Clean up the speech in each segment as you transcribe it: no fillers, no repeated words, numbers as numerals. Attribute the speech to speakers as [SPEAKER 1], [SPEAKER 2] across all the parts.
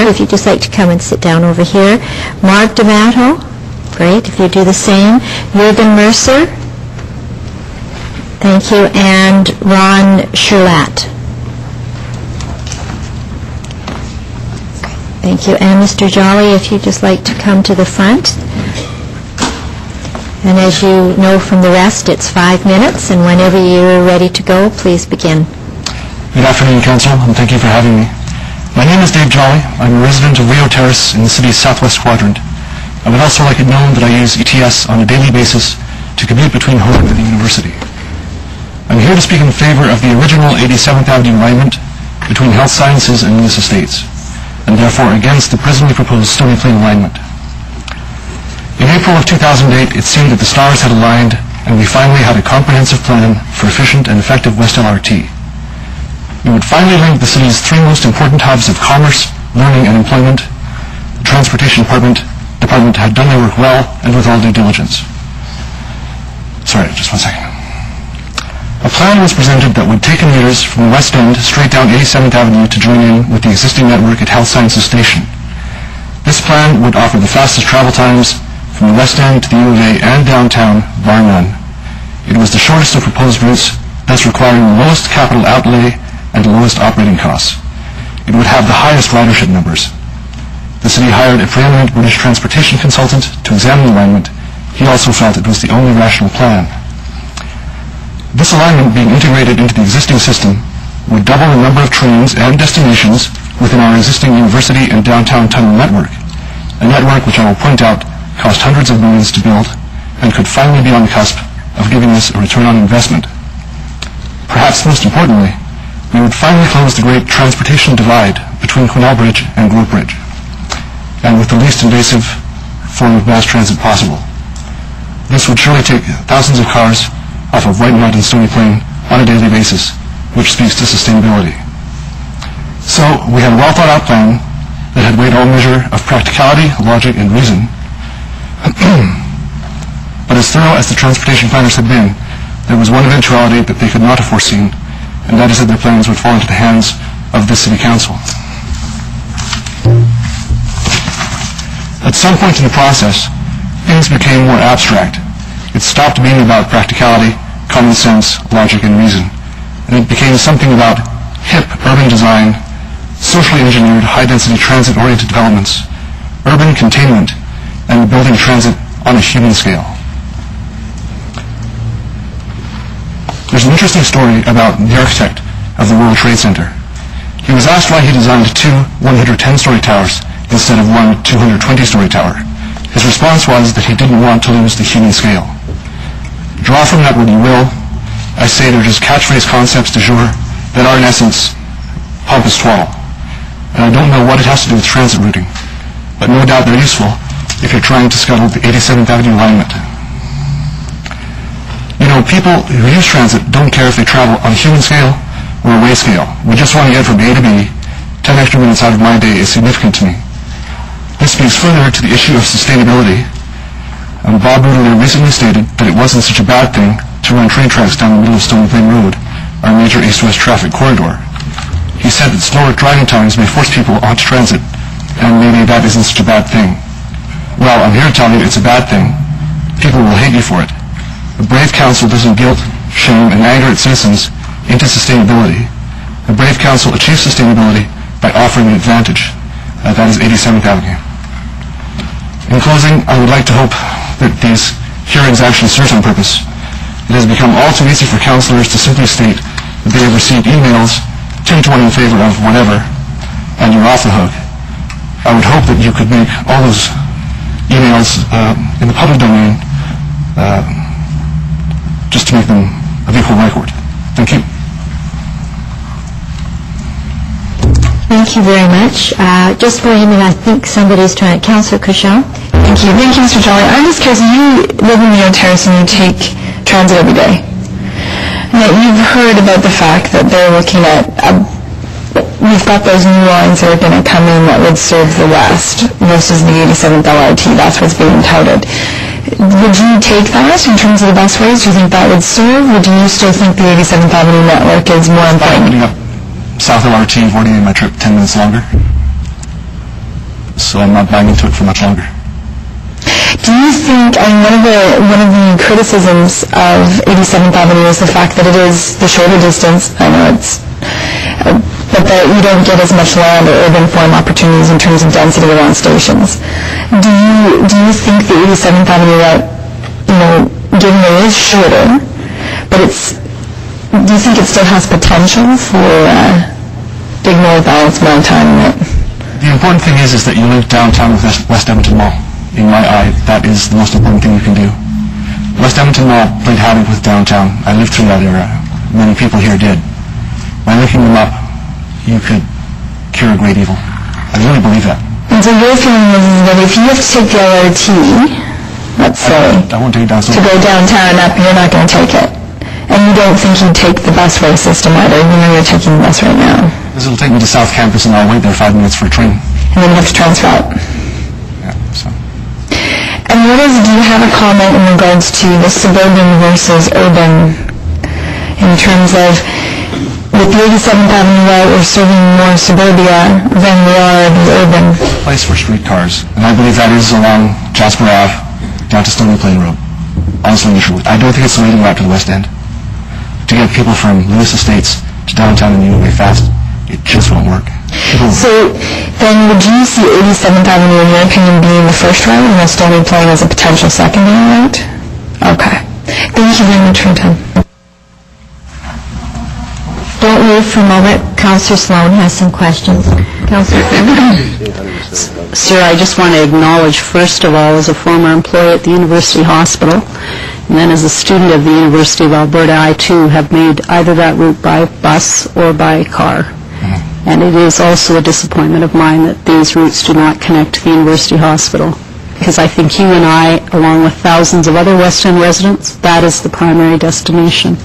[SPEAKER 1] if you'd just like to come and sit down over here. Mark D'Amato, great, if you do the same. Jürgen Mercer, thank you, and Ron Sherlatt. Thank you. And Mr. Jolly, if you'd just like to come to the front. And as you know from the rest, it's 5 minutes, and whenever you're ready to go, please begin.
[SPEAKER 2] Good afternoon, Council, and thank you for having me. My name is Dave Jolly. I'm a resident of Rio Terrace in the city's southwest quadrant. I would also like it known that I use ETS on a daily basis to commute between home and the university. I'm here to speak in favor of the original 87th Avenue alignment between Health Sciences and Lewis Estates, and therefore against the presently proposed Stony Plain alignment. In April of 2008, it seemed that the stars had aligned, and we finally had a comprehensive plan for efficient and effective West LRT. We would finally link the city's three most important hubs of commerce, learning, and employment. The Transportation Department had done their work well and with all due diligence. Sorry, just 1 second. A plan was presented that would take commuters from the West End straight down 87th Avenue to join in with the existing network at Health Sciences Station. This plan would offer the fastest travel times from the West End to the U of A and downtown, bar none. It was the shortest of proposed routes, thus requiring the lowest capital outlay and the lowest operating costs. It would have the highest ridership numbers. The city hired a preeminent British transportation consultant to examine the alignment. He also felt it was the only rational plan. This alignment, being integrated into the existing system, would double the number of trains and destinations within our existing university and downtown tunnel network, a network which I will point out cost hundreds of millions to build and could finally be on the cusp of giving us a return on investment. Perhaps most importantly, we would finally close the great transportation divide between Quesnel Bridge and Grote Bridge, and with the least invasive form of mass transit possible. This would surely take thousands of cars off of White Mud and Stony Plain on a daily basis, which speaks to sustainability. So we had a well-thought-out plan that had weighed all measure of practicality, logic, and reason. But as thorough as the transportation planners had been, there was one eventuality that they could not have foreseen, and that is that their plans would fall into the hands of this city council. At some point in the process, things became more abstract. It stopped being about practicality, common sense, logic, and reason, and it became something about hip urban design, socially engineered, high-density transit-oriented developments, urban containment, and building transit on a human scale. There's an interesting story about the architect of the World Trade Center. He was asked why he designed two 110-story towers instead of one 220-story tower. His response was that he didn't want to lose the human scale. Draw from that what you will. I say they're just catchphrase concepts du jour that are in essence pompous twaddle. And I don't know what it has to do with transit routing, but no doubt they're useful if you're trying to scuttle the 87th Avenue alignment. You know, people who use transit don't care if they travel on a human scale or a way scale. We just want to get from A to B. 10 extra minutes out of my day is significant to me. This speaks further to the issue of sustainability. Bob Boudelier recently stated that it wasn't such a bad thing to run train tracks down the middle of Stony Plain Road, our major east-west traffic corridor. He said that slower driving times may force people onto transit, and maybe that isn't such a bad thing. Well, I'm here to tell you it's a bad thing. People will hate you for it. A brave council doesn't guilt, shame, and anger its citizens into sustainability. A brave council achieves sustainability by offering an advantage. That is 87th Avenue. In closing, I would like to hope that these hearings actually serve some purpose. It has become all too easy for councillors to simply state that they have received emails 10 to 1 in favor of whatever, and you're off the hook. I would hope that you could make all those emails in the public domain just to make them of equal record. Thank you.
[SPEAKER 1] Thank you very much. Just for him, and I think somebody's trying. Councillor Cushon.
[SPEAKER 3] Thank you. Thank you, Mr. Jolly. I'm just curious, you live in Rio Terrace and you take transit every day. Now, you've heard about the fact that they're looking at, we've got those new lines that are going to come in that would serve the West versus the 87th LRT. That's what's being touted. Would you take that in terms of the busways? Do you think that would serve, or do you still think the 87th Avenue network is more important?
[SPEAKER 2] South LRT, avoiding my trip 10 minutes longer. so I'm not buying into it for much longer.
[SPEAKER 3] Do you think, one of the criticisms of 87th Avenue is the fact that it is the shorter distance, I know it's, but that you don't get as much land or urban farm opportunities in terms of density around stations. Do you think the 87th Avenue route, given it is shorter, but do you think it still has potential for big North Island's more time in it?
[SPEAKER 2] The important thing is that you live downtown with West Edmonton Mall. In my eye, that is the most important thing you can do. West Edmonton Mall played havoc with downtown. I lived through that era. Many people here did. By linking them up, you could cure a great evil. I really believe that.
[SPEAKER 3] And so your feeling is that if you have to take the LRT, let's say,
[SPEAKER 2] I won't take it down
[SPEAKER 3] to go downtown and up, you're not going to take it. And you don't think you'd take the busway system either, even though you're taking the bus right now.
[SPEAKER 2] This will take me to South Campus and I'll wait there 5 minutes for a train.
[SPEAKER 3] And then you have to transfer out.
[SPEAKER 2] Yeah, so.
[SPEAKER 3] And do you have a comment in regards to the suburban versus urban, in terms of, with the 87th Avenue route, we're serving more suburbia than we are the urban?
[SPEAKER 2] Place for streetcars, and I believe that is along Jasper Ave, down to Stony Plain Road. Honestly and truly, I don't think it's the waiting route to the West End. To get people from Lewis Estates to downtown and Union Way fast, it just won't work.
[SPEAKER 3] So then would you see 87th Avenue, in your opinion, being the first route and then Stony Plain as a potential secondary route? Okay. Thank you very much for your time.
[SPEAKER 1] Don't leave for a moment. Councillor Sloan has some questions. Councillor
[SPEAKER 4] Sir, I just want to acknowledge, first of all, as a former employee at the University Hospital, and then as a student of the University of Alberta, I too have made either that route by bus or by car. And it is also a disappointment of mine that these routes do not connect to the University Hospital, because I think you and I, along with thousands of other West End residents, that is the primary destination.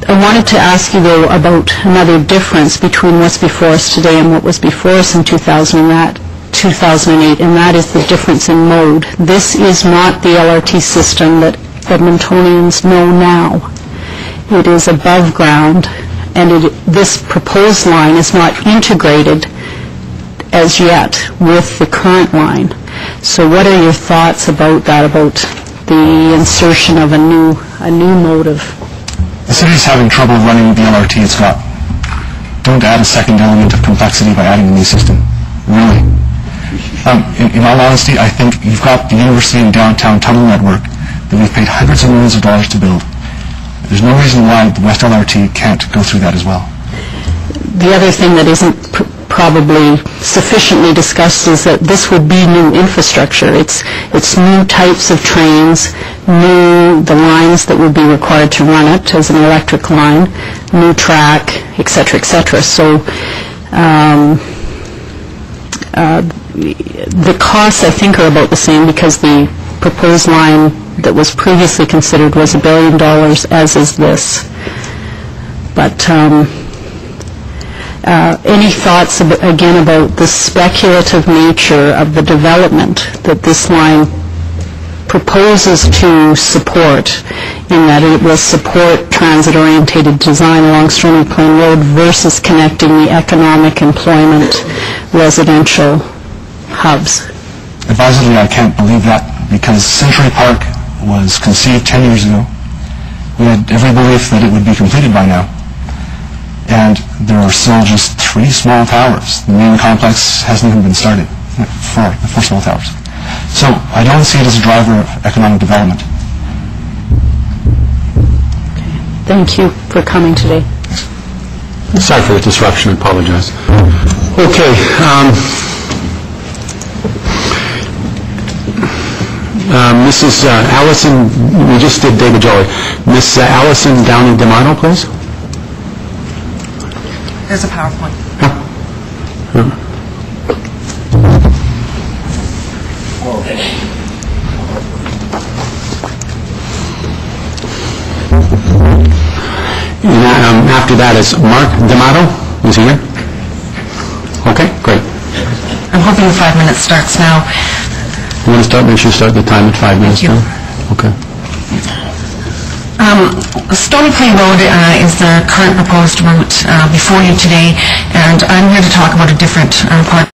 [SPEAKER 4] I wanted to ask you, though, about another difference between what's before us today and what was before us in 2008, and that is the difference in mode. This is not the LRT system that Edmontonians know now. It is above ground, and this proposed line is not integrated as yet with the current line. So what are your thoughts about that, about the insertion of a new mode of...
[SPEAKER 2] The city's having trouble running the LRT it's got. Don't add a second element of complexity by adding a new system. Really. In all honesty, I think you've got the university and downtown tunnel network that we've paid hundreds of millions of dollars to build. There's no reason why the West LRT can't go through that as well.
[SPEAKER 4] The other thing that isn't probably sufficiently discussed is that this would be new infrastructure. It's new types of trains, the lines that would be required to run it as an electric line, new track, etc., etc. So the costs, I think, are about the same, because the proposed line that was previously considered was $1 billion, as is this. But any thoughts, again, about the speculative nature of the development that this line proposes to support, in that it will support transit-orientated design along Stony Plain Road versus connecting the economic, employment, residential hubs?
[SPEAKER 2] Advisedly, I can't believe that, because Century Park was conceived 10 years ago. We had every belief that it would be completed by now. And there are still just 3 small towers. The main complex hasn't even been started. 4 small towers. So I don't see it as a driver of economic development.
[SPEAKER 4] Thank you for coming today.
[SPEAKER 5] Sorry for the disruption. I apologize. Okay. Mrs. Allison, we just did David Jolly. Miss Allison Downey D'Amato, please.
[SPEAKER 6] There's a PowerPoint.
[SPEAKER 5] And after that is Mark D'Amato. Is he here? Okay, great.
[SPEAKER 6] I'm hoping the 5 minutes starts now.
[SPEAKER 5] You want to start? Make sure you start the time at 5 minutes.
[SPEAKER 6] Thank you.
[SPEAKER 5] Okay.
[SPEAKER 6] Stony Plain Road is the current proposed route before you today, and I'm here to talk about a different part